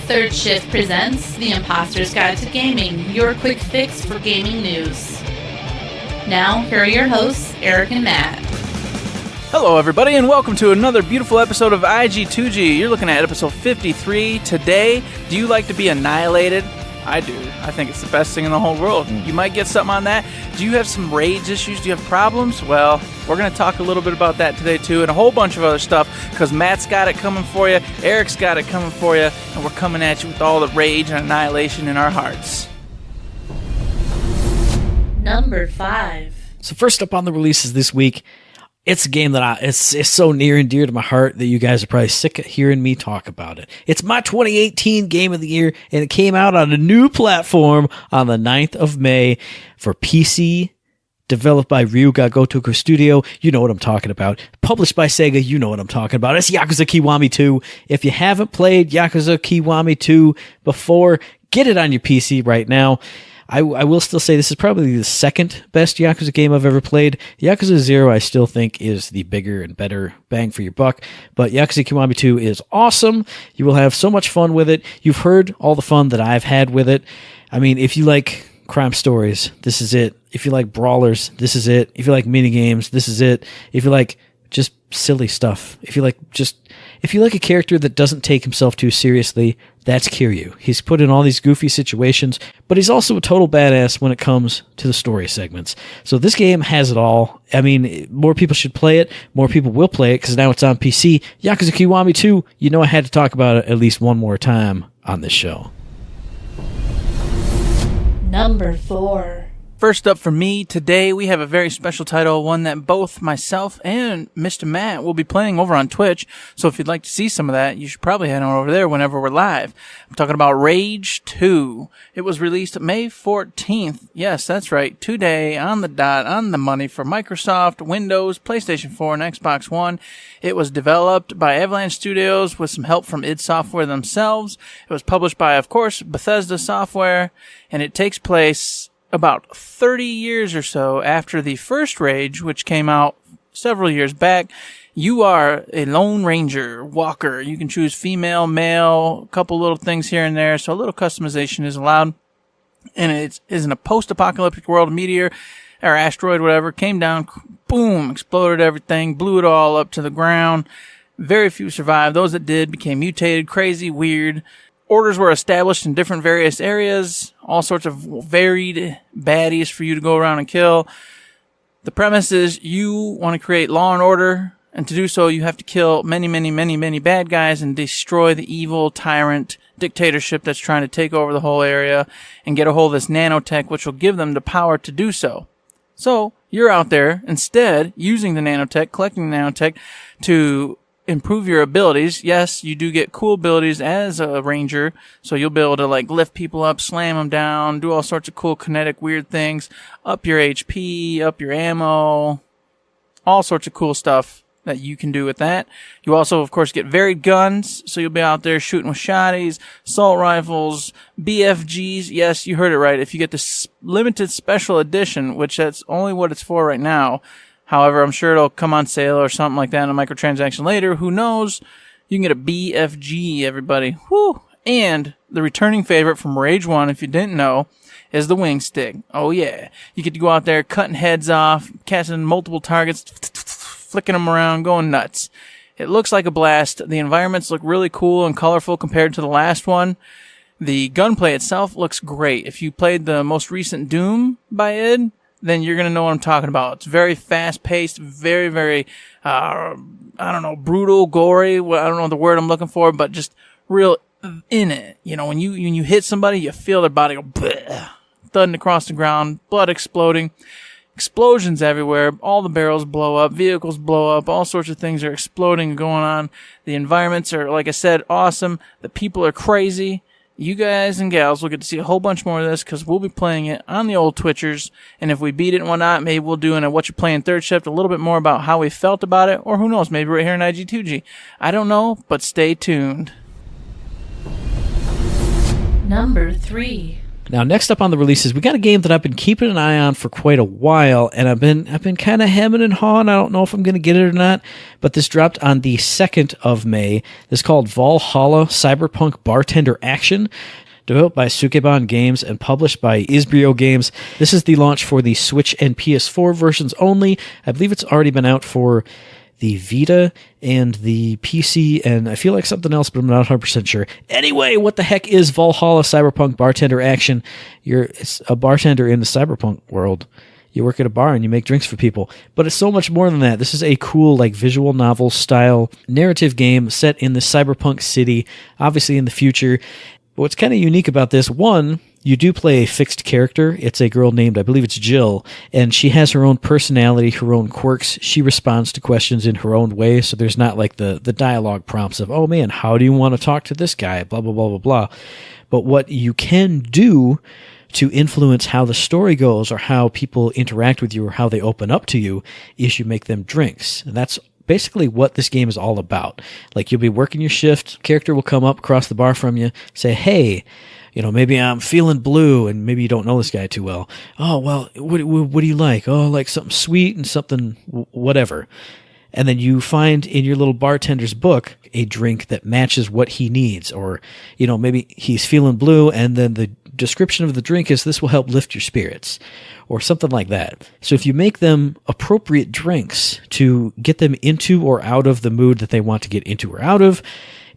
Third Shift presents The Imposter's Guide to Gaming, your quick fix for gaming news. Now, here are your hosts, Eric and Matt. Hello everybody, and welcome to another beautiful episode of IG2G. You're looking at episode 53 today. Do you like to be annihilated? I do. I think it's the best thing in the whole world. You might get something on that. Do you have some rage issues? Do you have problems? Well, we're going to talk a little bit about that today too, and a whole bunch of other stuff, because Matt's got it coming for you, Eric's got it coming for you, and we're coming at you with all the rage and annihilation in our hearts. Number 5. So first up on the releases this week, it's a game that it's so near and dear to my heart that you guys are probably sick of hearing me talk about it. It's my 2018 Game of the Year, and it came out on a new platform on the 9th of May for PC, developed by Ryuga Gotoku Studio. You know what I'm talking about. Published by Sega. You know what I'm talking about. It's Yakuza Kiwami 2. If you haven't played Yakuza Kiwami 2 before, get it on your PC right now. I will still say this is probably the second best Yakuza game I've ever played. Yakuza 0 I still think is the bigger and better bang for your buck, but Yakuza Kiwami 2 is awesome. You will have so much fun with it. You've heard all the fun that I've had with it. I mean, if you like crime stories, this is it. If you like brawlers, this is it. If you like minigames, this is it. If you like just silly stuff, if you like a character that doesn't take himself too seriously, that's Kiryu. He's put in all these goofy situations, but he's also a total badass when it comes to the story segments. So this game has it all. I mean, more people should play it. More people will play it because now it's on PC. Yakuza Kiwami 2, you know I had to talk about it at least one more time on this show. Number 4. First up for me today, we have a very special title, one that both myself and Mr. Matt will be playing over on Twitch. So if you'd like to see some of that, you should probably head on over there whenever we're live. I'm talking about Rage 2. It was released May 14th. Yes, that's right. Today, on the dot, on the money for Microsoft, Windows, PlayStation 4, and Xbox One. It was developed by Avalanche Studios with some help from id Software themselves. It was published by, of course, Bethesda Software, and it takes place about 30 years or so after the first Rage, which came out several years back. You are a Lone Ranger walker. You can choose female, male, a couple little things here and there, so a little customization is allowed. And it is in a post-apocalyptic world. A meteor or asteroid, whatever, came down, boom, exploded everything, blew it all up to the ground. Very few survived. Those that did became mutated, crazy, weird. Orders were established in different various areas, all sorts of varied baddies for you to go around and kill. The premise is you want to create law and order, and to do so you have to kill many, many, many, many bad guys and destroy the evil tyrant dictatorship that's trying to take over the whole area and get a hold of this nanotech, which will give them the power to do so. So you're out there instead using the nanotech, collecting the nanotech to improve your abilities. Yes, you do get cool abilities as a ranger, so you'll be able to like lift people up, slam them down, do all sorts of cool kinetic weird things, up your HP, up your ammo, all sorts of cool stuff that you can do with that. You also, of course, get varied guns, so you'll be out there shooting with shotties, assault rifles, BFGs. Yes, you heard it right. If you get the limited special edition, which that's only what it's for right now. However, I'm sure it'll come on sale or something like that in a microtransaction later. Who knows? You can get a BFG, everybody. Whew. And the returning favorite from Rage 1, if you didn't know, is the wing stick. Oh, yeah. You get to go out there cutting heads off, catching multiple targets, flicking them around, going nuts. It looks like a blast. The environments look really cool and colorful compared to the last one. The gunplay itself looks great. If you played the most recent Doom by id, then you're going to know what I'm talking about. It's very fast-paced, very, very, brutal, gory. Well, I don't know the word I'm looking for, but just real in it. You know, when you hit somebody, you feel their body go bleh, thudding across the ground, blood exploding, explosions everywhere, all the barrels blow up, vehicles blow up, all sorts of things are exploding and going on. The environments are, like I said, awesome. The people are crazy. You guys and gals will get to see a whole bunch more of this because we'll be playing it on the old Twitchers. And if we beat it and whatnot, maybe we'll do in a What You're Playing Third Shift a little bit more about how we felt about it. Or who knows, maybe right here in IG2G. I don't know, but stay tuned. Number 3. Now, next up on the releases, we got a game that I've been keeping an eye on for quite a while, and I've been kind of hemming and hawing. I don't know if I'm going to get it or not, but this dropped on the 2nd of May. This is called Valhalla Cyberpunk Bartender Action, developed by Sukeban Games and published by Isbrio Games. This is the launch for the Switch and PS4 versions only. I believe it's already been out for the Vita and the PC, and I feel like something else, but I'm not 100% sure. Anyway, what the heck is Valhalla Cyberpunk Bartender Action? It's a bartender in the cyberpunk world. You work at a bar and you make drinks for people. But it's so much more than that. This is a cool, like, visual novel style narrative game set in the cyberpunk city, obviously in the future. But what's kind of unique about this, one, you do play a fixed character. It's a girl named, I believe it's Jill, and she has her own personality, her own quirks. She responds to questions in her own way, so there's not like the dialogue prompts of, oh man, how do you want to talk to this guy, blah, blah, blah, blah, blah. But what you can do to influence how the story goes or how people interact with you or how they open up to you is you make them drinks. And that's basically what this game is all about. Like, you'll be working your shift, character will come up across the bar from you, say, hey, maybe I'm feeling blue, and maybe you don't know this guy too well. Oh, well, what do you like? Oh, I like something sweet and something whatever. And then you find in your little bartender's book a drink that matches what he needs. Or, maybe he's feeling blue, and then the description of the drink is this will help lift your spirits. Or something like that. So if you make them appropriate drinks to get them into or out of the mood that they want to get into or out of,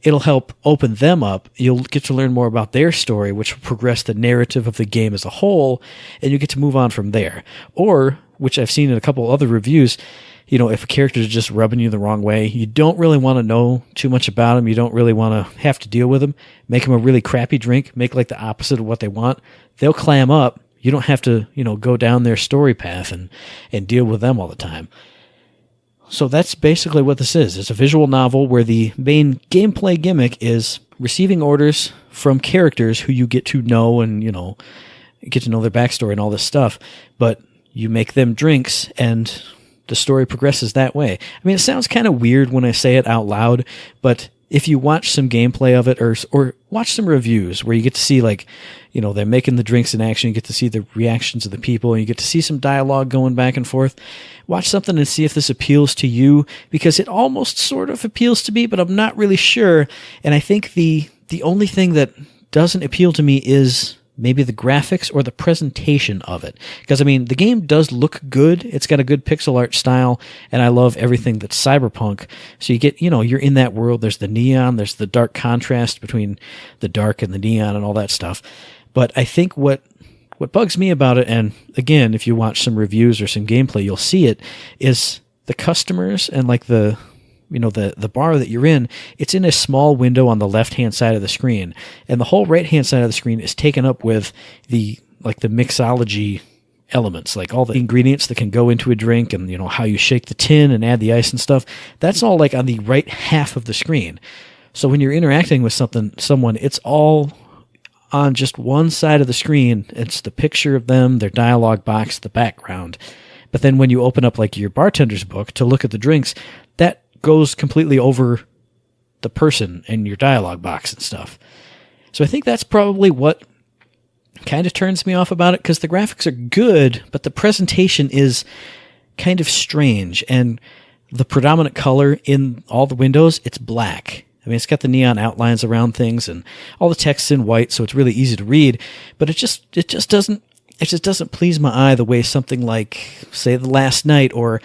it'll help open them up. You'll get to learn more about their story, which will progress the narrative of the game as a whole, and you get to move on from there. Or, which I've seen in a couple other reviews, if a character is just rubbing you the wrong way, you don't really want to know too much about them. You don't really want to have to deal with them. Make them a really crappy drink. Make like the opposite of what they want. They'll clam up. You don't have to, go down their story path and deal with them all the time. So that's basically what this is. It's a visual novel where the main gameplay gimmick is receiving orders from characters who you get to know and, get to know their backstory and all this stuff. But you make them drinks and the story progresses that way. I mean, it sounds kind of weird when I say it out loud, but if you watch some gameplay of it or watch some reviews where you get to see they're making the drinks in action, you get to see the reactions of the people, and you get to see some dialogue going back and forth, watch something and see if this appeals to you, because it almost sort of appeals to me, but I'm not really sure. And I think the only thing that doesn't appeal to me is maybe the graphics or the presentation of it. Because, the game does look good. It's got a good pixel art style, and I love everything that's cyberpunk. So you get, you're in that world. There's the neon. There's the dark contrast between the dark and the neon and all that stuff. But I think what bugs me about it, and again, if you watch some reviews or some gameplay, you'll see it, is the customers and like the bar that you're in, it's in a small window on the left-hand side of the screen. And the whole right-hand side of the screen is taken up with the mixology elements, like all the ingredients that can go into a drink and, how you shake the tin and add the ice and stuff. That's all like on the right half of the screen. So when you're interacting with someone, it's all on just one side of the screen. It's the picture of them, their dialogue box, the background. But then when you open up like your bartender's book to look at the drinks, that goes completely over the person and your dialogue box and stuff. So I think that's probably what kind of turns me off about it, because the graphics are good, but the presentation is kind of strange. And the predominant color in all the windows, it's black. It's got the neon outlines around things and all the text's in white, so it's really easy to read, but it just doesn't please my eye the way something like, say, The Last Night, or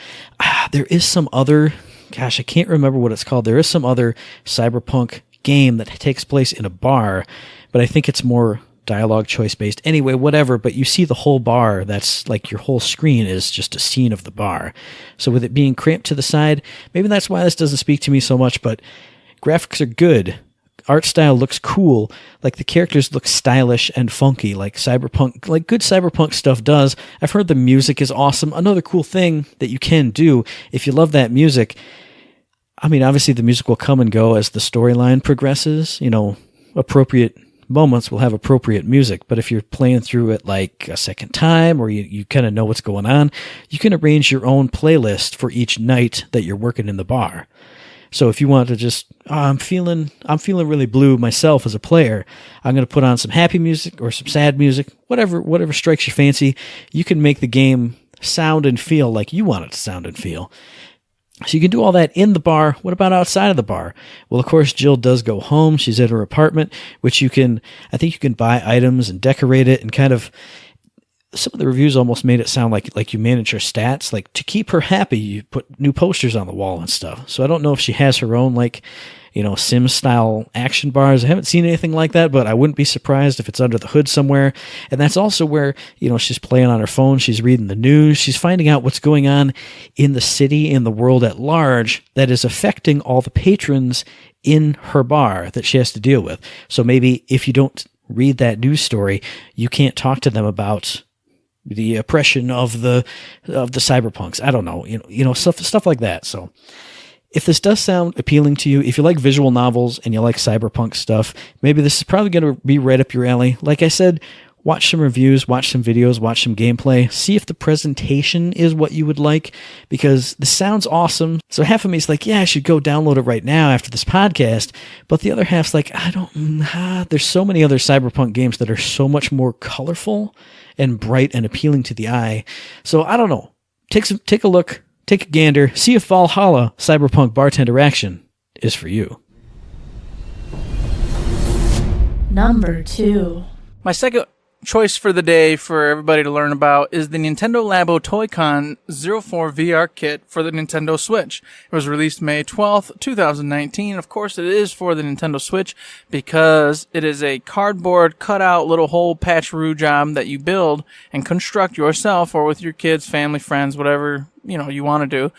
there is some other, I can't remember what it's called. There is some other cyberpunk game that takes place in a bar, but I think it's more dialogue choice based. Anyway, whatever, but you see the whole bar. That's like your whole screen is just a scene of the bar. So with it being cramped to the side, maybe that's why this doesn't speak to me so much, but graphics are good. Art style looks cool. Like the characters look stylish and funky, like cyberpunk, like good cyberpunk stuff does. I've heard the music is awesome. Another cool thing that you can do if you love that music, obviously the music will come and go as the storyline progresses. Appropriate moments will have appropriate music, but if you're playing through it like a second time, or you kind of know what's going on, you can arrange your own playlist for each night that you're working in the bar. So if you want to just, I'm feeling really blue myself as a player, I'm going to put on some happy music or some sad music, whatever strikes your fancy. You can make the game sound and feel like you want it to sound and feel. So you can do all that in the bar. What about outside of the bar? Well, of course, Jill does go home. She's at her apartment, which I think you can buy items and decorate it, and kind of, some of the reviews almost made it sound like you manage her stats. Like, to keep her happy, you put new posters on the wall and stuff. So I don't know if she has her own, Sim-style action bars. I haven't seen anything like that, but I wouldn't be surprised if it's under the hood somewhere. And that's also where, she's playing on her phone. She's reading the news. She's finding out what's going on in the city, in the world at large, that is affecting all the patrons in her bar that she has to deal with. So maybe if you don't read that news story, you can't talk to them about the oppression of the cyberpunks. I don't know, stuff like that. So if this does sound appealing to you, if you like visual novels and you like cyberpunk stuff, maybe this is probably going to be right up your alley. Like I said, watch some reviews, watch some videos, watch some gameplay, see if the presentation is what you would like, because this sounds awesome. So half of me is like, yeah, I should go download it right now after this podcast. But the other half's like, there's so many other cyberpunk games that are so much more colorful and bright and appealing to the eye. So I don't know. Take a look, take a gander, see if Valhalla Cyberpunk Bartender Action is for you. Number 2. My second choice for the day for everybody to learn about is the Nintendo Labo Toy-Con 04 VR Kit for the Nintendo Switch. It was released May 12th, 2019. Of course, it is for the Nintendo Switch because it is a cardboard cutout little hole patch-roo job that you build and construct yourself or with your kids, family, friends, whatever you want to do,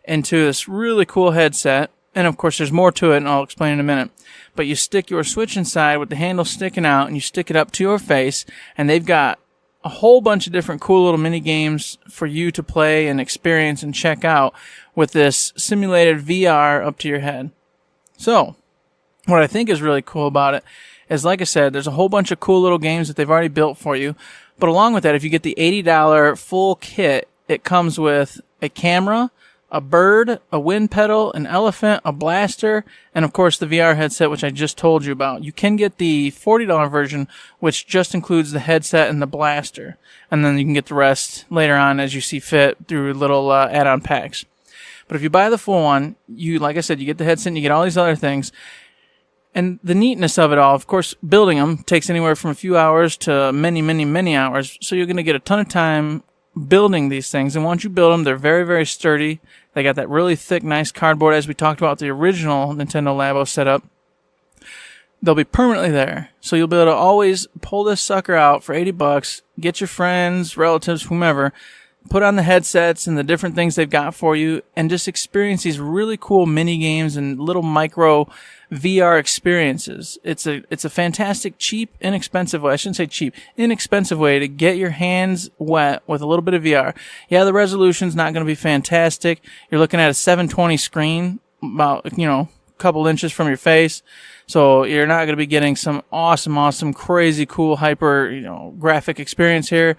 into this really cool headset. And of course, there's more to it, and I'll explain in a minute. But you stick your Switch inside with the handle sticking out, and you stick it up to your face, and they've got a whole bunch of different cool little mini games for you to play and experience and check out with this simulated VR up to your head. So, what I think is really cool about it is, like I said, there's a whole bunch of cool little games that they've already built for you. But along with that, if you get the $80 full kit, it comes with a camera, a bird, a wind pedal, an elephant, a blaster, and of course the VR headset, which I just told you about. You can get the $40 version, which just includes the headset and the blaster. And then you can get the rest later on as you see fit through little add-on packs. But if you buy the full one, like I said, you get the headset and you get all these other things. And the neatness of it all, of course, building them takes anywhere from a few hours to many, many, many hours. So you're going to get a ton of time building these things. And once you build them, they're very, very sturdy. They got that really thick, nice cardboard, as we talked about the original Nintendo Labo setup. They'll be permanently there. So you'll be able to always pull this sucker out for $80, get your friends, relatives, whomever, put on the headsets and the different things they've got for you, and just experience these really cool mini games and little micro VR experiences. It's a fantastic, cheap, inexpensive way. I shouldn't say cheap, inexpensive way to get your hands wet with a little bit of VR. Yeah, the resolution's not going to be fantastic. You're looking at a 720 screen, about, a couple inches from your face. So you're not going to be getting some awesome, crazy, cool, hyper, graphic experience here.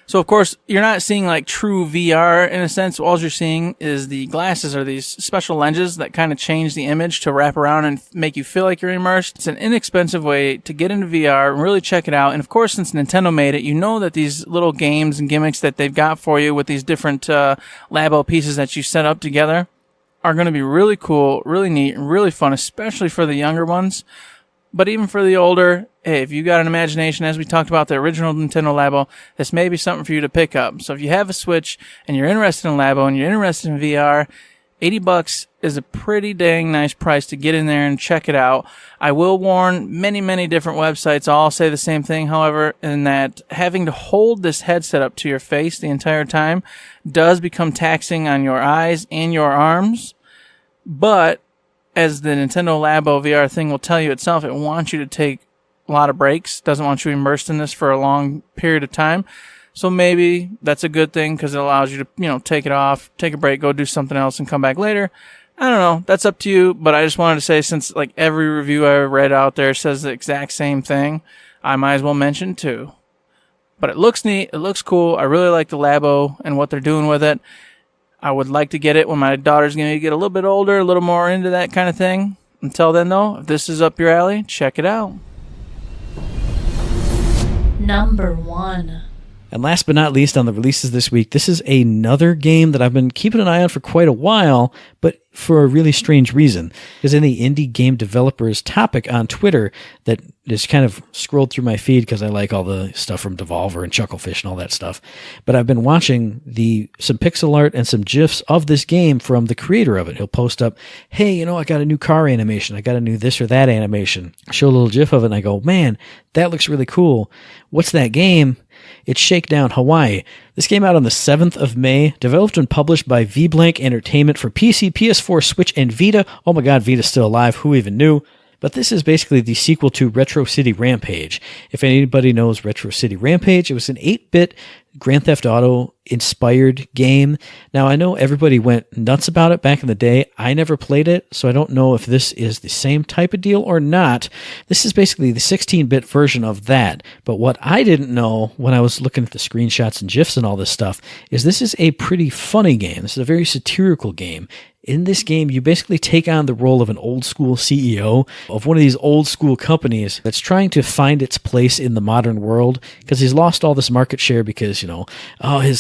So, of course, you're not seeing like true VR in a sense. All you're seeing is the glasses or these special lenses that kind of change the image to wrap around and make you feel like you're immersed. It's an inexpensive way to get into VR and really check it out. And, of course, since Nintendo made it, you know that these little games and gimmicks that they've got for you with these different Labo pieces that you set up together are going to be really cool, really neat, and really fun, especially for the younger ones. But even for the older, hey, if you got an imagination, as we talked about the original Nintendo Labo, this may be something for you to pick up. So if you have a Switch and you're interested in Labo and you're interested in VR, $80 is a pretty dang nice price to get in there and check it out. I will warn, many different websites all say the same thing, however, in that having to hold this headset up to your face the entire time does become taxing on your eyes and your arms. But as the Nintendo Labo VR thing will tell you itself, it wants you to take a lot of breaks, doesn't want you immersed in this for a long period of time. So maybe that's a good thing because it allows you to, take it off, take a break, go do something else and come back later. I don't know. That's up to you. But I just wanted to say, since like every review I read out there says the exact same thing, I might as well mention too. But it looks neat. It looks cool. I really like the Labo and what they're doing with it. I would like to get it when my daughter's going to get a little bit older, a little more into that kind of thing. Until then, though, if this is up your alley, check it out. Number 1. And last but not least on the releases this week, this is another game that I've been keeping an eye on for quite a while, but for a really strange reason. Because in the indie game developers topic on Twitter that just kind of scrolled through my feed because I like all the stuff from Devolver and Chucklefish and all that stuff. But I've been watching some pixel art and some GIFs of this game from the creator of it. He'll post up, hey, I got a new car animation. I got a new this or that animation. I show a little GIF of it and I go, man, that looks really cool. What's that game? It's Shakedown Hawaii. This came out on the 7th of May, developed and published by VBlank Entertainment for PC, PS4, Switch, and Vita. Oh my god, Vita's still alive. Who even knew? But this is basically the sequel to Retro City Rampage. If anybody knows Retro City Rampage, it was an 8-bit Grand Theft Auto inspired game. Now, I know everybody went nuts about it back in the day. I never played it, so I don't know if this is the same type of deal or not. This is basically the 16-bit version of that. But what I didn't know when I was looking at the screenshots and GIFs and all this stuff is this is a pretty funny game. This is a very satirical game. In this game, you basically take on the role of an old school CEO of one of these old school companies that's trying to find its place in the modern world because he's lost all this market share because,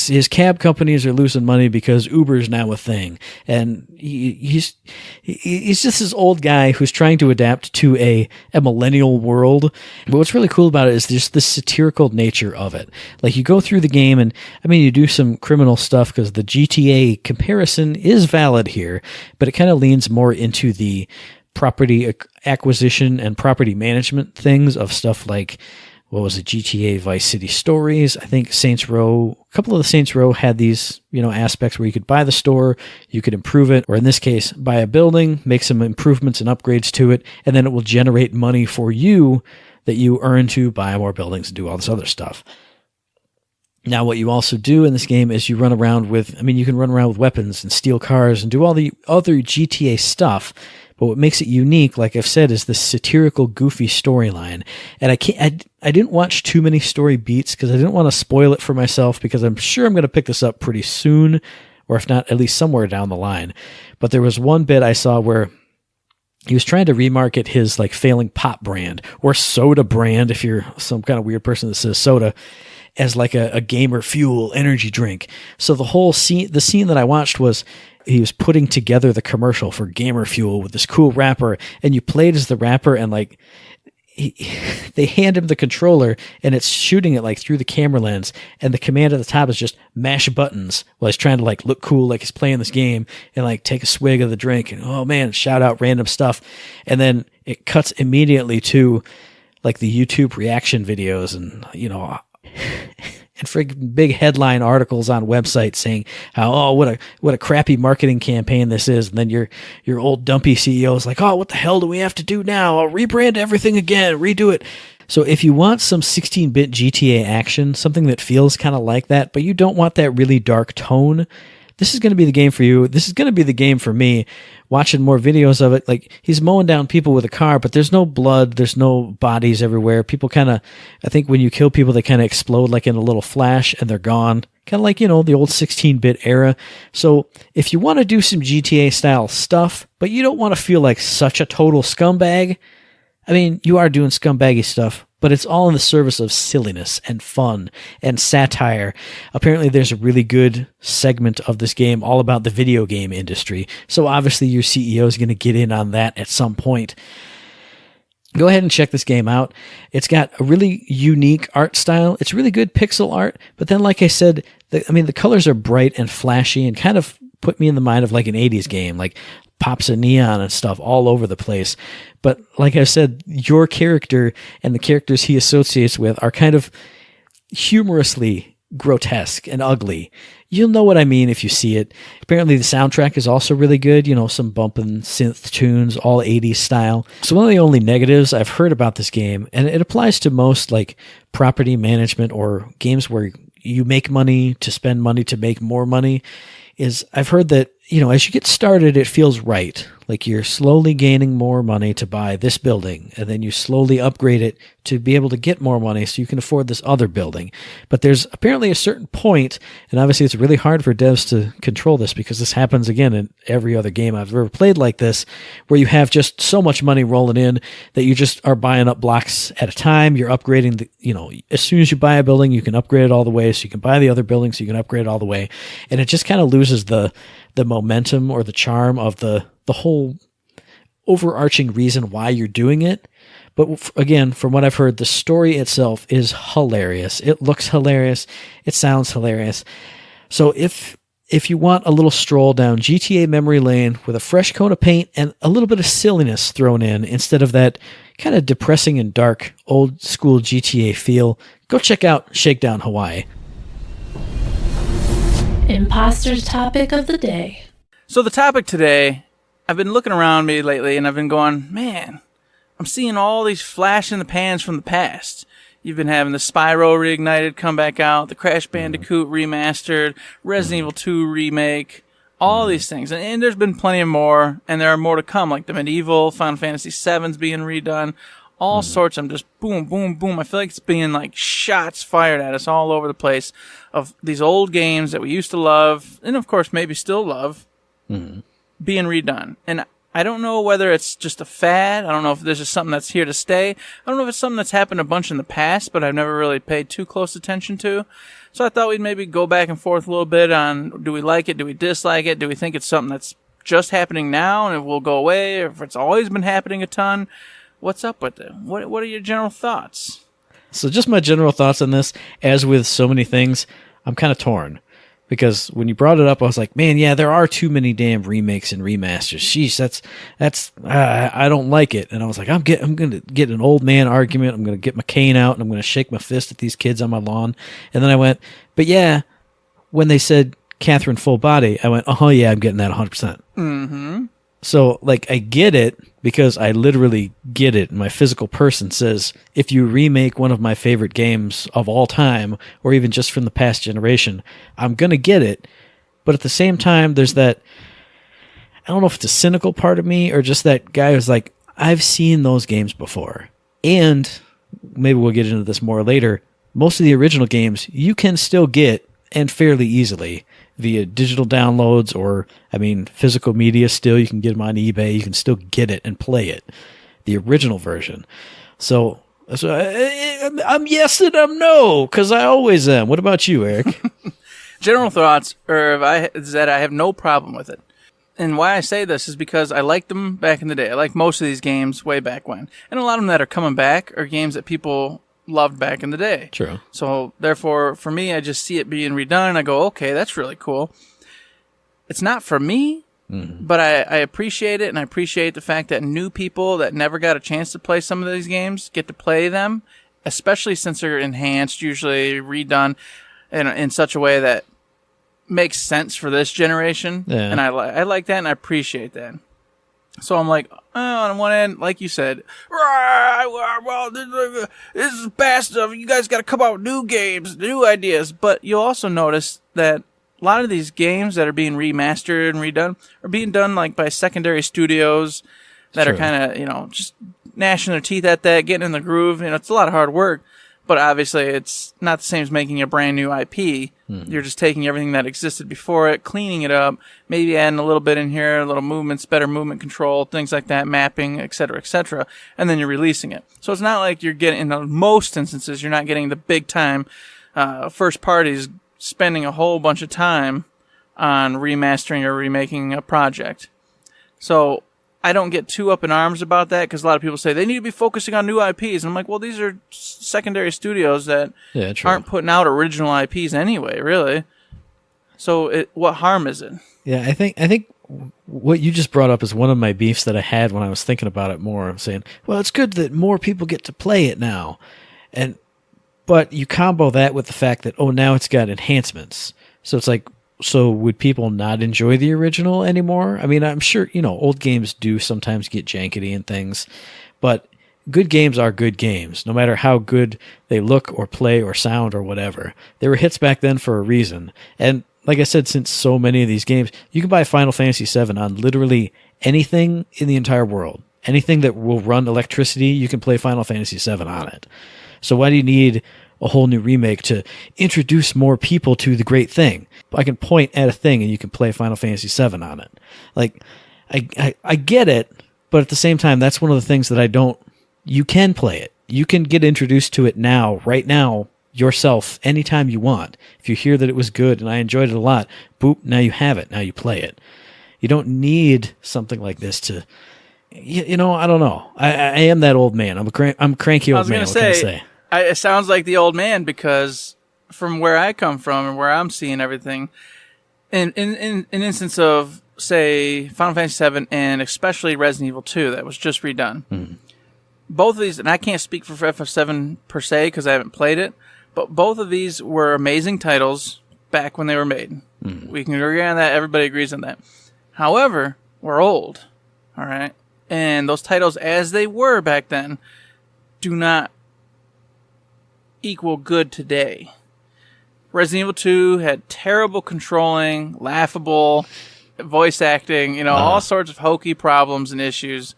his cab companies are losing money because Uber's now a thing. And he's just this old guy who's trying to adapt to a millennial world. But what's really cool about it is just the satirical nature of it. Like you go through the game and, you do some criminal stuff because the GTA comparison is valid here. But it kind of leans more into the property acquisition and property management things of stuff like, what was it, GTA Vice City Stories. I think Saints Row, a couple of the Saints Row had these, aspects where you could buy the store, you could improve it, or in this case, buy a building, make some improvements and upgrades to it, and then it will generate money for you that you earn to buy more buildings and do all this other stuff. Now, what you also do in this game is you run around with, you can run around with weapons and steal cars and do all the other GTA stuff. But what makes it unique, like I've said, is this satirical, goofy storyline. And I didn't watch too many story beats because I didn't want to spoil it for myself because I'm sure I'm going to pick this up pretty soon, or if not, at least somewhere down the line. But there was one bit I saw where he was trying to remarket his failing pop brand or soda brand, if you're some kind of weird person that says soda, as a gamer fuel energy drink. So the scene that I watched was he was putting together the commercial for gamer fuel with this cool rapper, and you played as the rapper, and they hand him the controller and it's shooting it through the camera lens, and the command at the top is just mash buttons while he's trying to look cool like he's playing this game and take a swig of the drink and oh man, shout out random stuff. And then it cuts immediately to the YouTube reaction videos and and freaking big headline articles on websites saying how, what a crappy marketing campaign this is. And then your old dumpy CEO is like, oh, what the hell do we have to do now? I'll rebrand everything again, redo it. So if you want some 16-bit GTA action, something that feels kind of like that, but you don't want that really dark tone, this is going to be the game for you. This is going to be the game for me. Watching more videos of it, he's mowing down people with a car, but there's no blood, there's no bodies everywhere. People I think when you kill people, they kind of explode in a little flash and they're gone. Kind of the old 16-bit era. So if you want to do some GTA style stuff, but you don't want to feel like such a total scumbag, you are doing scumbaggy stuff, but it's all in the service of silliness and fun and satire. Apparently there's a really good segment of this game all about the video game industry. So obviously your CEO is going to get in on that at some point. Go ahead and check this game out. It's got a really unique art style. It's really good pixel art. But then, like I said, the colors are bright and flashy and kind of put me in the mind of an 80s game, pops of neon and stuff all over the place. But like I said, your character and the characters he associates with are kind of humorously grotesque and ugly. You'll know what I mean if you see it. Apparently the soundtrack is also really good, some bumping synth tunes, all 80s style. So one of the only negatives I've heard about this game, and it applies to most property management or games where you make money to spend money to make more money, is I've heard that, as you get started, it feels right. Like you're slowly gaining more money to buy this building, and then you slowly upgrade it to be able to get more money so you can afford this other building. But there's apparently a certain point, and obviously it's really hard for devs to control this because this happens again in every other game I've ever played like this, where you have just so much money rolling in that you just are buying up blocks at a time. You're upgrading as soon as you buy a building, you can upgrade it all the way, so you can buy the other building, so you can upgrade it all the way. And it just kind of loses the momentum or the charm of the whole overarching reason why you're doing it. But again, from what I've heard, the story itself is hilarious. It looks hilarious. It sounds hilarious. So if you want a little stroll down GTA memory lane with a fresh coat of paint and a little bit of silliness thrown in instead of that kind of depressing and dark old school GTA feel, go check out Shakedown Hawaii. Imposter's topic of the day. So the topic today, I've been looking around me lately and I've been going, man, I'm seeing all these flash in the pans from the past. You've been having the Spyro Reignited come back out, the Crash Bandicoot Remastered, Resident Evil 2 Remake, all these things. And there's been plenty of more, and there are more to come, like the Medieval, Final Fantasy VII's being redone, all sorts. I'm just boom, boom, boom. I feel like it's being like shots fired at us all over the place of these old games that we used to love, and of course maybe still love, being redone. And I don't know whether it's just a fad. I don't know if this is something that's here to stay. I don't know if it's something that's happened a bunch in the past, but I've never really paid too close attention to. So I thought we'd maybe go back and forth a little bit on, do we like it? Do we dislike it? Do we think it's something that's just happening now and it will go away? Or if it's always been happening a ton? What's up with it? What are your general thoughts? So just my general thoughts on this, as with so many things, I'm kind of torn. Because when you brought it up, I was like, man, yeah, there are too many damn remakes and remasters. Sheesh, that's I don't like it. And I was like, I'm going to get an old man argument. I'm going to get my cane out and I'm going to shake my fist at these kids on my lawn. And then I went, but yeah, when they said Catherine full body, I went, oh yeah, I'm getting that 100%. Mm-hmm. So like, I get it because I literally get it. My physical person says, if you remake one of my favorite games of all time, or even just from the past generation, I'm going to get it. But at the same time, there's that, I don't know if it's a cynical part of me or just that guy who's like, I've seen those games before. And maybe we'll get into this more later. Most of the original games you can still get, and fairly easily, via digital downloads or, physical media still. You can get them on eBay. You can still get it and play it, the original version. So I'm yes and I'm no, because I always am. What about you, Eric? General thoughts is that I have no problem with it. And why I say this is because I liked them back in the day. I like most of these games way back when. And a lot of them that are coming back are games that people loved back in the day. True. So therefore, for me, I just see it being redone. I go, okay, that's really cool. It's not for me, but I appreciate it, and I appreciate the fact that new people that never got a chance to play some of these games get to play them, especially since they're enhanced, usually redone in such a way that makes sense for this generation. Yeah. And I like that, and I appreciate that. So I'm like, on one end, like you said, well, this is bad stuff. You guys got to come out with new games, new ideas. But you'll also notice that a lot of these games that are being remastered and redone are being done like by secondary studios that are kind of, just gnashing their teeth at that, getting in the groove. It's a lot of hard work. But obviously, it's not the same as making a brand new IP. You're just taking everything that existed before it, cleaning it up, maybe adding a little bit in here, a little movements, better movement control, things like that, mapping, et cetera, and then you're releasing it. So it's not like you're getting, in most instances, you're not getting the big time first parties spending a whole bunch of time on remastering or remaking a project. So I don't get too up in arms about that because a lot of people say they need to be focusing on new IPs. And I'm like, well, these are secondary studios that aren't putting out original IPs anyway, really. So what harm is it? Yeah, I think what you just brought up is one of my beefs that I had when I was thinking about it more. I'm saying, well, it's good that more people get to play it now. But you combo that with the fact that, now it's got enhancements. So it's like, so would people not enjoy the original anymore? I'm sure, old games do sometimes get jankety and things, but good games are good games, no matter how good they look or play or sound or whatever. They were hits back then for a reason. And like I said, since so many of these games, you can buy Final Fantasy VII on literally anything in the entire world. Anything that will run electricity, you can play Final Fantasy VII on it. So why do you need a whole new remake to introduce more people to the great thing? I can point at a thing and you can play Final Fantasy VII on it. Like, I get it, but at the same time, that's one of the things that I don't... You can play it. You can get introduced to it now, right now, yourself, anytime you want. If you hear that it was good and I enjoyed it a lot, boop, now you have it. Now you play it. You don't need something like this to... I don't know. I am that old man. I'm a cranky old man. What can I say? It sounds like the old man because from where I come from and where I'm seeing everything, in an instance of, say, Final Fantasy VII and especially Resident Evil 2 that was just redone. Mm. Both of these, and I can't speak for FF7 per se because I haven't played it, but both of these were amazing titles back when they were made. Mm. We can agree on that. Everybody agrees on that. However, we're old, all right? And those titles, as they were back then, do not equal good today. Resident Evil 2 had terrible controlling, laughable voice acting, all sorts of hokey problems and issues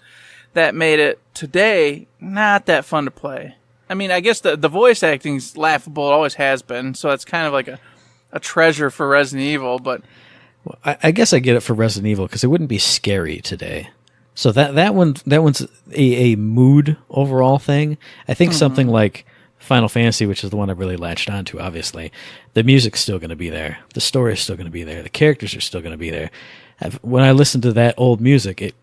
that made it today not that fun to play. I mean, I guess the voice acting's laughable. It always has been. So it's kind of like a treasure for Resident Evil. But well, I guess I get it for Resident Evil because it wouldn't be scary today. So that one's a mood overall thing. I think something like Final Fantasy, which is the one I really latched onto, obviously, the music's still going to be there. The story is still going to be there. The characters are still going to be there. When I listen to that old music, it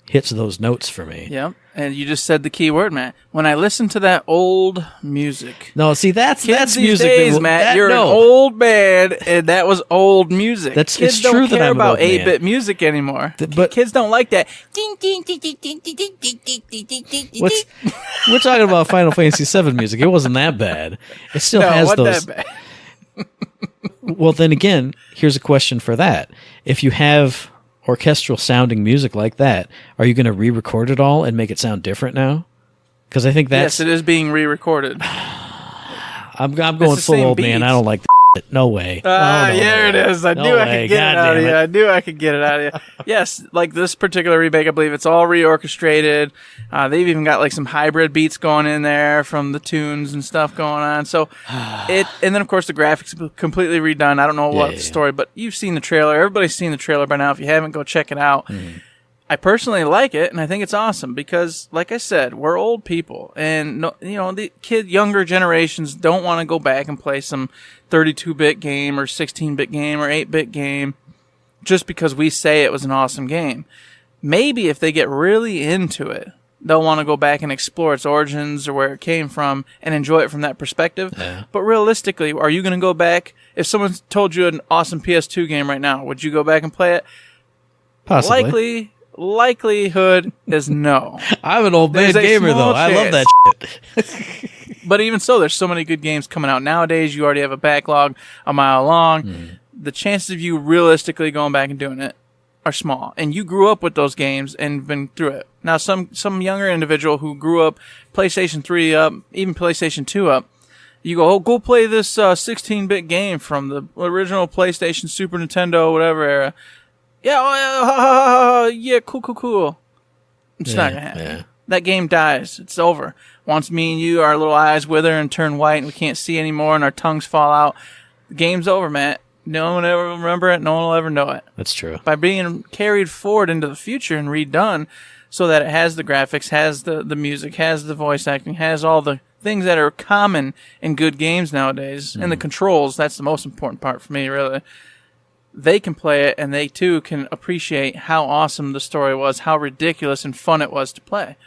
hits those notes for me. Yep. And you just said the key word, Matt. When I listen to that old music. No, see, that's music. Days, Matt, you're an old man, and that was old music. Kids it's true don't that care I'm about an old 8-bit music anymore. But kids don't like that. We're talking about Final Fantasy VII music. It wasn't that bad. It still has those. That bad. Well, then again, here's a question for that. If you have orchestral sounding music like that, are you going to re-record it all and make it sound different now? Because I think that's... Yes, it is being re-recorded. I'm going full old man. I don't like that. No way. Here it is. I knew I could get it out of you. I knew I could get it out of you. Yes, like this particular remake, I believe it's all reorchestrated. They've even got like some hybrid beats going in there from the tunes and stuff going on. So and then of course the graphics are completely redone. I don't know what the story, but you've seen the trailer. Everybody's seen the trailer by now. If you haven't, go check it out. Mm. I personally like it, and I think it's awesome because, like I said, we're old people, and the younger generations don't want to go back and play some 32-bit game or 16-bit game or 8-bit game just because we say it was an awesome game. Maybe if they get really into it, they'll want to go back and explore its origins or where it came from and enjoy it from that perspective. Yeah. But realistically, are you going to go back? If someone told you an awesome PS2 game right now, would you go back and play it? Possibly. Likelihood is no. I'm an old man gamer, though. I love that shit. But even so, there's so many good games coming out nowadays. You already have a backlog a mile long. Mm. The chances of you realistically going back and doing it are small. And you grew up with those games and been through it. Now, some younger individual who grew up PlayStation 3 up, even PlayStation 2 up, you go, go play this 16-bit game from the original PlayStation, Super Nintendo, whatever era. Yeah, cool. It's not going to happen. Yeah. That game dies. It's over. Once me and you, our little eyes wither and turn white and we can't see anymore and our tongues fall out, the game's over, Matt. No one will ever remember it. No one will ever know it. That's true. By being carried forward into the future and redone so that it has the graphics, has the music, has the voice acting, has all the things that are common in good games nowadays. And the controls, that's the most important part for me, really. They can play it, and they, too, can appreciate how awesome the story was, how ridiculous and fun it was to play.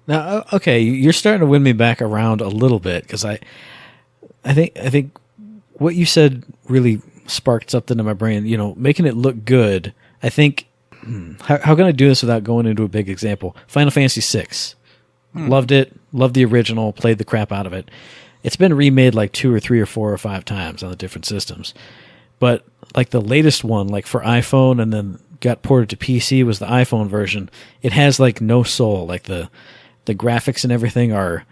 Now, okay, you're starting to win me back around a little bit, because I think what you said really sparked something in my brain, making it look good. I think, how can I do this without going into a big example? Final Fantasy VI. Loved it, loved the original, played the crap out of it. It's been remade like 2 or 3 or 4 or 5 times on the different systems. But like the latest one, like for iPhone and then got ported to PC was the iPhone version. It has like no soul. Like the graphics and everything are,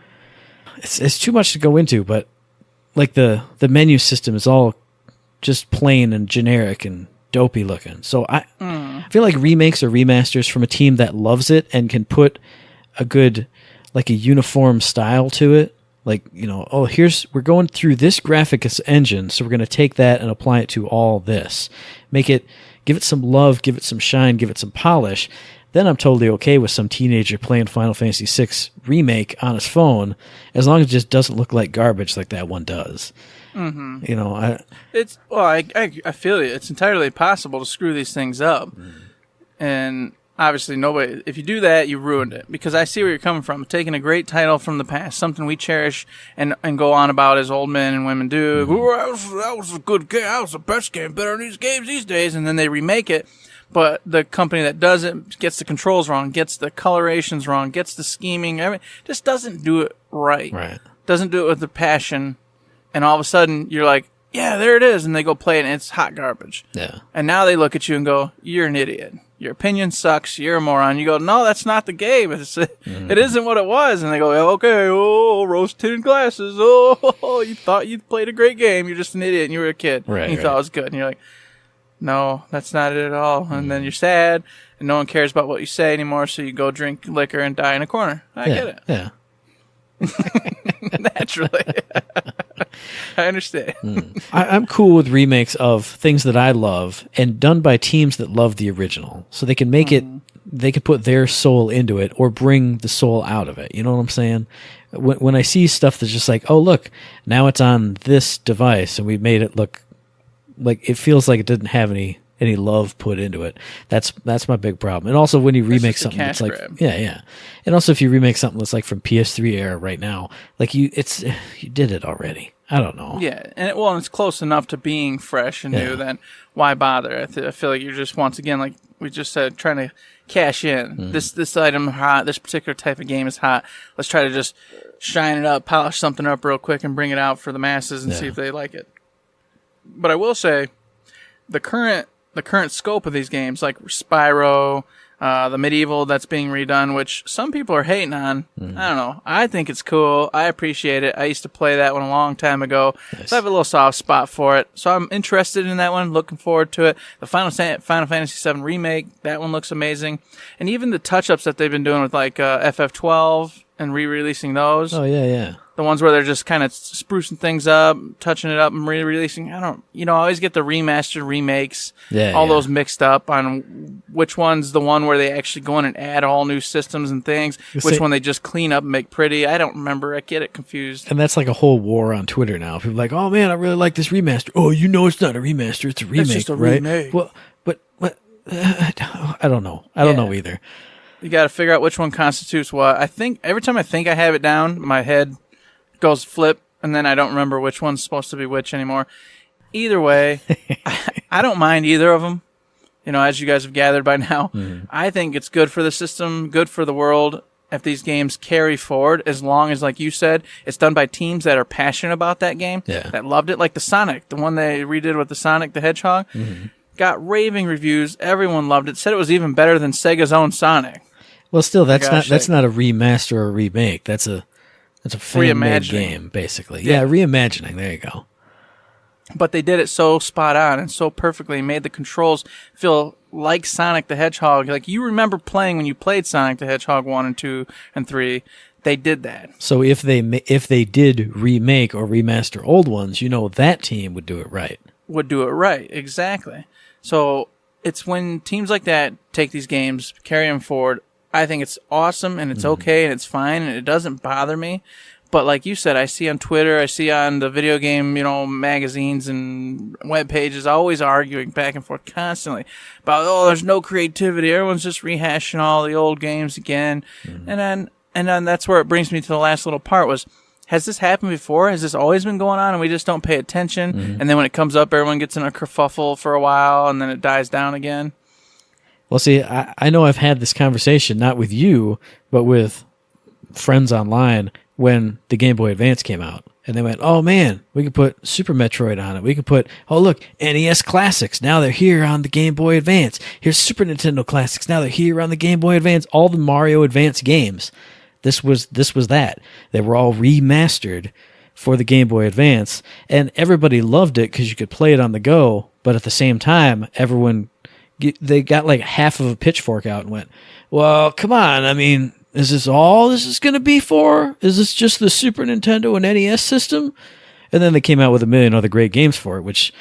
it's too much to go into, but like the menu system is all just plain and generic and dopey looking. So I feel like remakes or remasters from a team that loves it and can put a good, like a uniform style to it. Like, we're going through this graphics engine, so we're going to take that and apply it to all this. Give it some love, give it some shine, give it some polish. Then I'm totally okay with some teenager playing Final Fantasy VI Remake on his phone, as long as it just doesn't look like garbage like that one does. Mm-hmm. I feel you. It's entirely possible to screw these things up, and obviously nobody. If you do that, you ruined it. Because I see where you're coming from. Taking a great title from the past, something we cherish and go on about as old men and women do. Mm-hmm. That was a good game. That was the best game. Better than these games these days. And then they remake it. But the company that does it gets the controls wrong, gets the colorations wrong, gets the scheming. Just doesn't do it right. Right. Doesn't do it with the passion. And all of a sudden, you're like, yeah, there it is. And they go play it, and it's hot garbage. Yeah. And now they look at you and go, you're an idiot. Your opinion sucks. You're a moron. You go, no, that's not the game. It isn't what it was. And they go, okay, rose-tinted glasses. Oh, you thought you played a great game. You're just an idiot, and you were a kid. Right, and you thought it was good. And you're like, no, that's not it at all. And then you're sad, and no one cares about what you say anymore, so you go drink liquor and die in a corner. I get it. Yeah. Naturally. I understand. I'm cool with remakes of things that I love and done by teams that love the original. So they can make it, they can put their soul into it or bring the soul out of it. You know what I'm saying? When I see stuff that's just like, oh, look, now it's on this device and we made it look like it feels like it didn't have any love put into it. That's my big problem. And also when you remake something that's like grab. Yeah. And also if you remake something that's like from PS3 era right now, like you did it already. I don't know. Yeah, and it's close enough to being fresh and new. Then why bother? I feel like you're just once again, like we just said, trying to cash in. This item hot. This particular type of game is hot. Let's try to just shine it up, polish something up real quick, and bring it out for the masses and see if they like it. But I will say, the current scope of these games, like Spyro, the Medieval that's being redone, which some people are hating on. I don't know. I think it's cool. I appreciate it. I used to play that one a long time ago. Nice. So I have a little soft spot for it. So I'm interested in that one, looking forward to it. The Final Fantasy VII Remake, that one looks amazing. And even the touch-ups that they've been doing with like FF12 and re-releasing those. Oh, yeah. The ones where they're just kind of sprucing things up, touching it up, and re-releasing. I always get the remastered remakes, those mixed up on which one's the one where they actually go in and add all new systems and things, which one they just clean up and make pretty. I don't remember. I get it confused. And that's like a whole war on Twitter now. People are like, oh man, I really like this remaster. Oh, it's not a remaster, it's a remake, it's just a right? remake. Well, but I don't know. I don't know either. You got to figure out which one constitutes what. I think every time I think I have it down, my head goes flip, and then I don't remember which one's supposed to be which anymore. Either way, I don't mind either of them. As you guys have gathered by now, I think it's good for the system, good for the world if these games carry forward, as long as, like you said, it's done by teams that are passionate about that game, that loved it. Like the Sonic, the one they redid with the Sonic the Hedgehog, got raving reviews. Everyone loved it. Said it was even better than Sega's own Sonic. Well, still, that's not a remaster or a remake. That's a fan-made game, basically. Yeah, reimagining. There you go. But they did it so spot on and so perfectly, made the controls feel like Sonic the Hedgehog. Like you remember playing when you played Sonic the Hedgehog 1 and 2 and 3. They did that. So if they did remake or remaster old ones, that team would do it right. Would do it right, exactly. So it's when teams like that take these games, carry them forward, I think it's awesome and it's okay and it's fine and it doesn't bother me. But like you said, I see on Twitter, I see on the video game, magazines and web pages always arguing back and forth constantly about, there's no creativity. Everyone's just rehashing all the old games again. And then that's where it brings me to the last little part was, has this happened before? Has this always been going on and we just don't pay attention? And then when it comes up, everyone gets in a kerfuffle for a while and then it dies down again? Well, see, I know I've had this conversation, not with you, but with friends online when the Game Boy Advance came out. And they went, oh man, we could put Super Metroid on it. We could put, oh look, NES Classics. Now they're here on the Game Boy Advance. Here's Super Nintendo Classics. Now they're here on the Game Boy Advance. All the Mario Advance games. This was that. They were all remastered for the Game Boy Advance, and everybody loved it because you could play it on the go. But at the same time, they got like half of a pitchfork out and went, "Well, come on! I mean, is this all this is going to be for? Is this just the Super Nintendo and NES system?" And then they came out with a million other great games for it,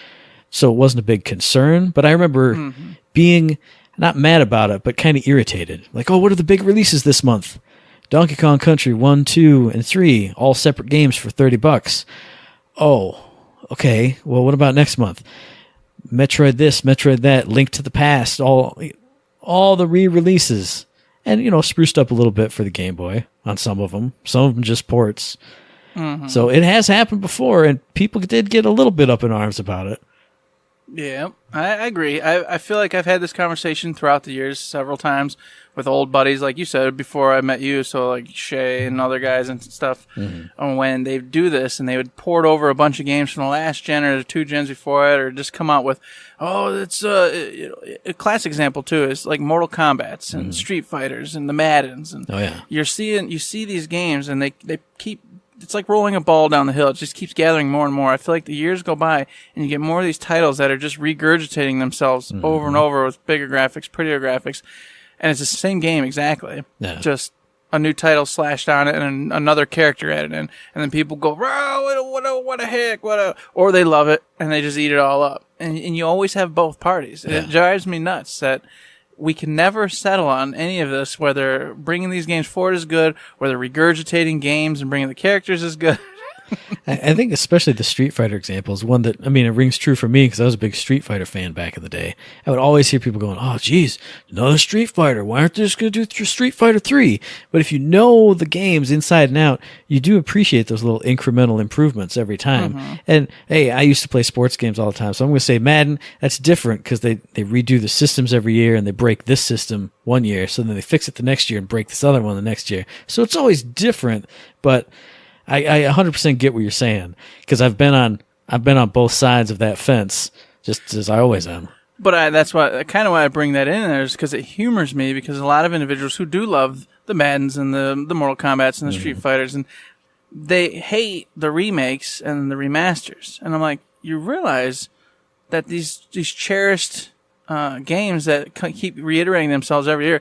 so it wasn't a big concern. But I remember being not mad about it, but kind of irritated. Like, oh, what are the big releases this month? Donkey Kong Country 1, 2, and 3, all separate games for $30. Oh, okay. Well, what about next month? Metroid this, Metroid that, Link to the Past, all the re-releases. And, spruced up a little bit for the Game Boy on some of them. Some of them just ports. Mm-hmm. So it has happened before, and people did get a little bit up in arms about it. Yeah, I agree. I feel like I've had this conversation throughout the years several times with old buddies, like you said, before I met you, so like Shay and other guys and stuff, when they do this and they would port over a bunch of games from the last gen or the 2 gens before it, or just come out with, it's a classic example too is like Mortal Kombats and Street Fighters and the Maddens, and you see these games and they keep. It's like rolling a ball down the hill. It just keeps gathering more and more. I feel like the years go by and you get more of these titles that are just regurgitating themselves over and over with bigger graphics, prettier graphics. And it's the same game exactly. Yeah. Just a new title slashed on it and another character added in. And then people go, what a heck, or they love it and they just eat it all up. And you always have both parties. Yeah. It drives me nuts that we can never settle on any of this, whether bringing these games forward is good, whether regurgitating games and bringing the characters is good. I think especially the Street Fighter example is one that, it rings true for me because I was a big Street Fighter fan back in the day. I would always hear people going, oh, geez, another Street Fighter. Why aren't they just going to do Street Fighter 3? But if you know the games inside and out, you do appreciate those little incremental improvements every time. And, hey, I used to play sports games all the time, so I'm going to say Madden, that's different because they redo the systems every year and they break this system one year, so then they fix it the next year and break this other one the next year. So it's always different, but I 100% get what you're saying because I've been on both sides of that fence, just as I always am. But that's why I bring that in there is because it humors me because a lot of individuals who do love the Maddens and the Mortal Kombats and the Street Fighters, and they hate the remakes and the remasters. And I'm like, you realize that these cherished games that keep reiterating themselves every year,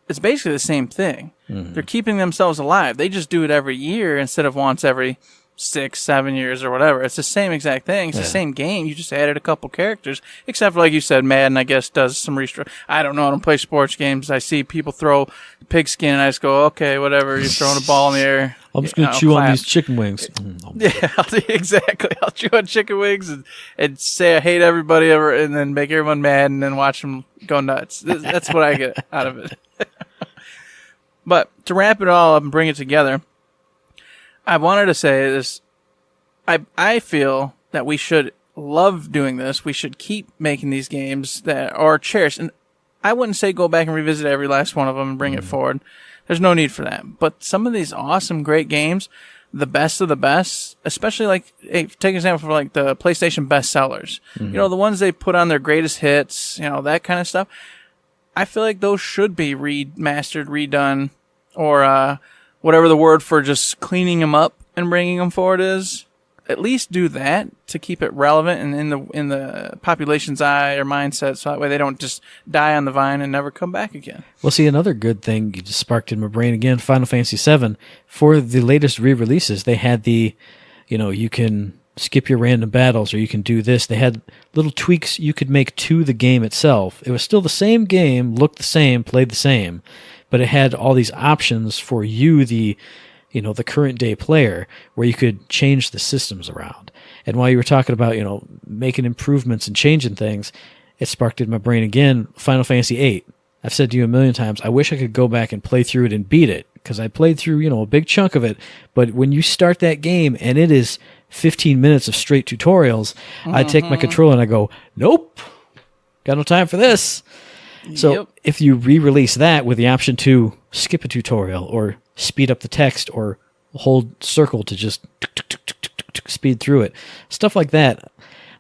it's basically the same thing. They're keeping themselves alive. They just do it every year instead of once every 6-7 years or whatever. It's the same exact thing. It's the same game. You just added a couple characters, except for, like you said, Madden, I guess, does some I don't know. I don't play sports games. I see people throw pigskin, and I just go, okay, whatever. You're throwing a ball in the air. I'm just going to chew on these chicken wings. Yeah, exactly. I'll chew on chicken wings and say I hate everybody ever, and then make everyone mad, and then watch them go nuts. That's what I get out of it. But to wrap it all up and bring it together, I wanted to say this. I feel that we should love doing this. We should keep making these games that are cherished. And I wouldn't say go back and revisit every last one of them and bring it forward. There's no need for that. But some of these awesome, great games, the best of the best, especially like, take an example for like the PlayStation bestsellers. The ones they put on their greatest hits, that kind of stuff. I feel like those should be remastered, redone, or whatever the word for just cleaning them up and bringing them forward is. At least do that to keep it relevant and in the population's eye or mindset, so that way they don't just die on the vine and never come back again. Well, see, another good thing you just sparked in my brain again, Final Fantasy VII, for the latest re-releases, they had you can skip your random battles or you can do this. They had little tweaks you could make to the game itself. It was still the same game, looked the same, played the same, but it had all these options for you, the current day player, where you could change the systems around. And while you were talking about, making improvements and changing things, it sparked in my brain again, Final Fantasy VIII. I've said to you a million times, I wish I could go back and play through it and beat it, because I played through, a big chunk of it. But when you start that game and it is 15 minutes of straight tutorials, I take my controller and I go, nope, got no time for this. So if you re-release that with the option to skip a tutorial or speed up the text or hold circle to just speed through it, stuff like that,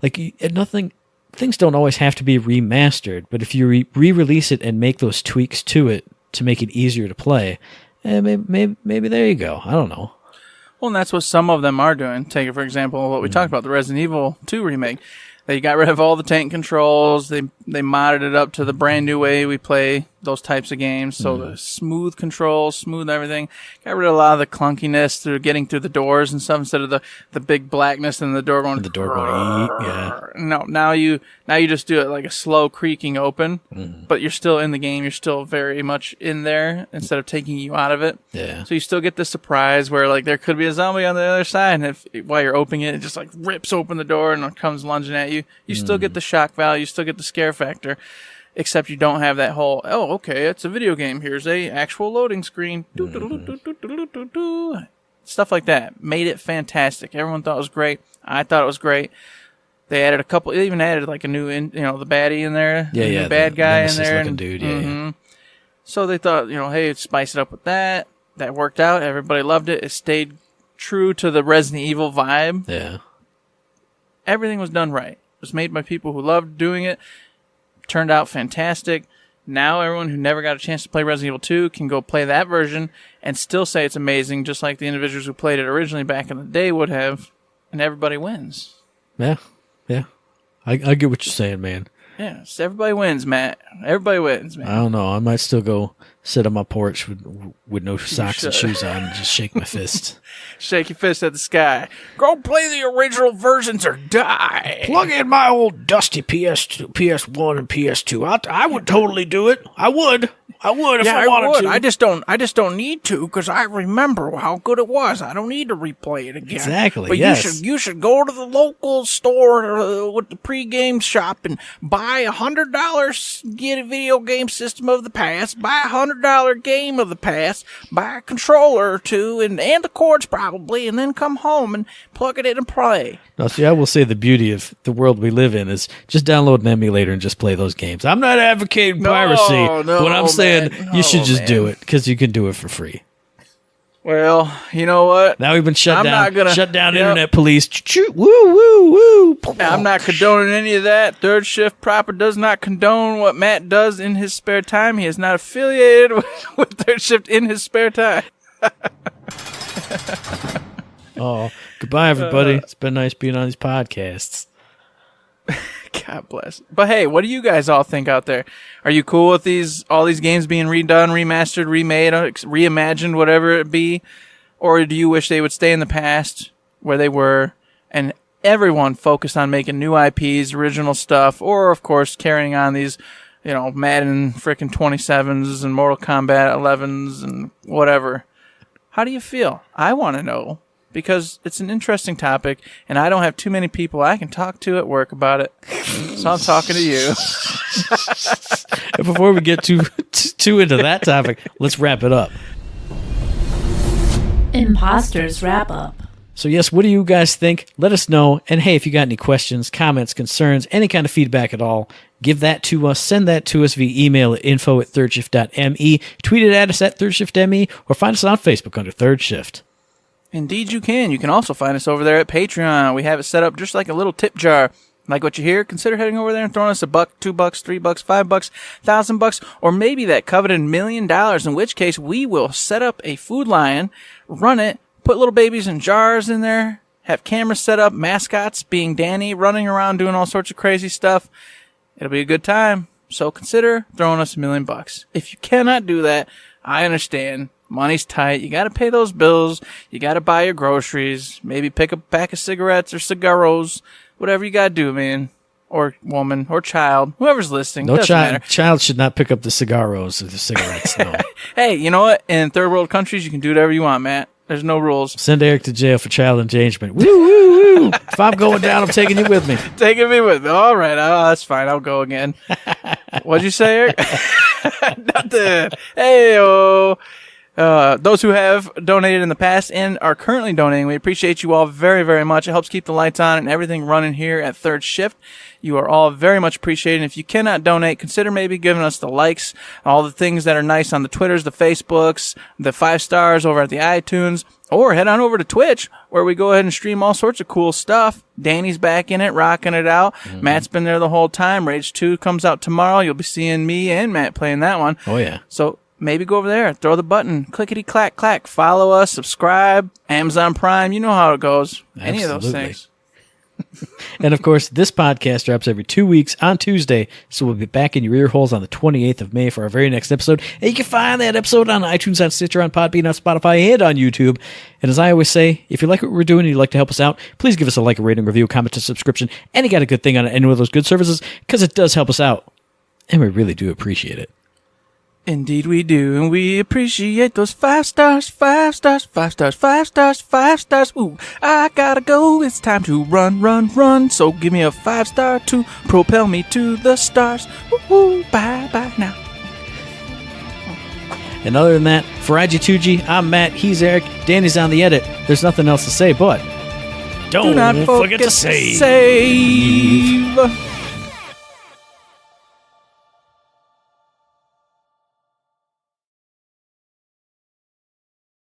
things don't always have to be remastered, but if you re-release it and make those tweaks to it to make it easier to play, maybe there you go. I don't know. Well, and that's what some of them are doing. Take it, for example, what we talked about, the Resident Evil 2 remake. They got rid of all the tank controls. They modded it up to the brand new way we play those types of games. So the smooth controls, smooth everything. Got rid of a lot of the clunkiness through getting through the doors and stuff instead of the big blackness and the door going. The door going, yeah. No, now you just do it like a slow creaking open, but you're still in the game. You're still very much in there instead of taking you out of it. Yeah. So you still get the surprise where like there could be a zombie on the other side, and while you're opening it, it just like rips open the door and it comes lunging at you. You still get the shock value. You still get the scare factor. Except you don't have that whole, oh, okay, it's a video game. Here's a actual loading screen. Stuff like that. Made it fantastic. Everyone thought it was great. I thought it was great. They added they even added like a new, the baddie in there. Yeah, the bad guy in there. Looking dude, yeah. So they thought, hey, spice it up with that. That worked out. Everybody loved it. It stayed true to the Resident Evil vibe. Yeah. Everything was done right. It was made by people who loved doing it. Turned out fantastic. Now everyone who never got a chance to play Resident Evil 2 can go play that version and still say it's amazing, just like the individuals who played it originally back in the day would have, and everybody wins. Yeah. I get what you're saying, man. Yes, everybody wins, Matt. Everybody wins, man. I don't know. I might still go sit on my porch with no socks and shoes on and just shake my fist. Shake your fist at the sky. Go play the original versions or die. Plug in my old dusty PS2, PS1 and PS2. I would totally do it. I would if I wanted to. I just don't need to because I remember how good it was. I don't need to replay it again. Exactly. But yes. you should go to the local store with the pre-game shop and buy $100. Get a video game system of the past. Buy $100 game of the past. Buy a controller or two and the cords probably, and then come home and plug it in and play. Now, see, I will say the beauty of the world we live in is just download an emulator and just play those games. I'm not advocating piracy. What I'm saying, you should just do it because you can do it for free. Well, you know what? Now we've been shut down. Shut down, yep. Internet police. Woo. I'm not condoning any of that. Third Shift proper does not condone what Matt does in his spare time. He is not affiliated with Third Shift in his spare time. Oh, goodbye, everybody. It's been nice being on these podcasts. God bless. But hey, what do you guys all think out there? Are you cool with all these games being redone, remastered, remade, reimagined, whatever it be? Or do you wish they would stay in the past where they were and everyone focused on making new IPs, original stuff, or of course carrying on these, Madden frickin' 27s and Mortal Kombat 11s and whatever? How do you feel? I want to know. Because it's an interesting topic, and I don't have too many people I can talk to at work about it. So I'm talking to you. And before we get too into that topic, let's wrap it up. Imposters Wrap Up. So yes, what do you guys think? Let us know. And hey, if you got any questions, comments, concerns, any kind of feedback at all, give that to us. Send that to us via email at info@thirdshift.me. Tweet it at us at ThirdShiftME, or find us on Facebook under Third Shift. Indeed you can. You can also find us over there at Patreon. We have it set up just like a little tip jar. Like what you hear, consider heading over there and throwing us $1, $2, $3, $5, $1,000, or maybe that coveted $1 million, in which case we will set up a food line, run it, put little babies in jars in there, have cameras set up, mascots being Danny, running around doing all sorts of crazy stuff. It'll be a good time. So consider throwing us $1 million. If you cannot do that, I understand. Money's tight. You got to pay those bills. You got to buy your groceries. Maybe pick a pack of cigarettes or cigarros. Whatever you got to do, man. Or woman. Or child. Whoever's listening. No doesn't matter. Child should not pick up the cigarros or the cigarettes. No. Hey, you know what? In third world countries, you can do whatever you want, Matt. There's no rules. Send Eric to jail for child endangerment. Woo, woo, woo. If I'm going down, I'm taking you with me. Taking me with me. All right. Oh, that's fine. I'll go again. What'd you say, Eric? Nothing. Hey-oh. Those who have donated in the past and are currently donating, we appreciate you all very, very much. It helps keep the lights on and everything running here at Third Shift. You are all very much appreciated. If you cannot donate, consider maybe giving us the likes, all the things that are nice on the Twitters, the Facebooks, the 5 stars over at the iTunes, or head on over to Twitch, where we go ahead and stream all sorts of cool stuff. Danny's back in it, rocking it out. Mm-hmm. Matt's been there the whole time. Rage 2 comes out tomorrow. You'll be seeing me and Matt playing that one. Oh, yeah. So maybe go over there, throw the button, clickety clack clack, follow us, subscribe, Amazon Prime, you know how it goes. Any of those things. And of course, this podcast drops every 2 weeks on Tuesday, so we'll be back in your ear holes on the 28th of May for our very next episode. And you can find that episode on iTunes, on Stitcher, on Podbean, on Spotify, and on YouTube. And as I always say, if you like what we're doing and you'd like to help us out, please give us a like, a rating, review, a comment, a subscription, and you got a good thing on any of those good services, because it does help us out. And we really do appreciate it. Indeed we do, and we appreciate those 5 stars, 5 stars, 5 stars, 5 stars, 5 stars. Ooh, I gotta go, it's time to run, run, run. So give me a 5-star to propel me to the stars. Woo-hoo, bye-bye now. And other than that, for IG2G, I'm Matt, he's Eric, Danny's on the edit. There's nothing else to say, but do not forget to save.